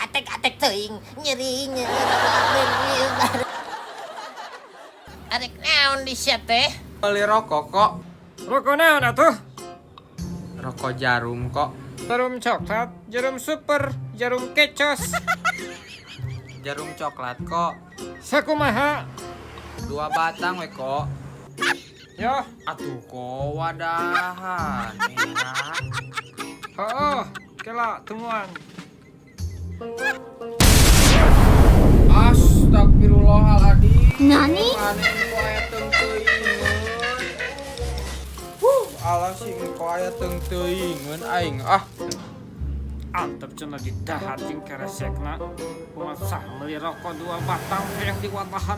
atek teuing nyeri. Arek naon di sia teh? Beli rokok kok. Rokok naon atuh? Rokok jarum kok. Jarum coklat, jarum super, jarum kecos. Jarum coklat kok. Sakumaha? 2 batang we kok. Yo, Atuh kok wadahan. Enak. heuh, kela tumuan. Astagfirullahaladzim. Nani? Maneh ku aya teung teuingeun. Alah sing ku aya teung teuingeun aing Antep cenah didahating keresekna. Kumaha meuli rokok 2 batang yang diwadahan.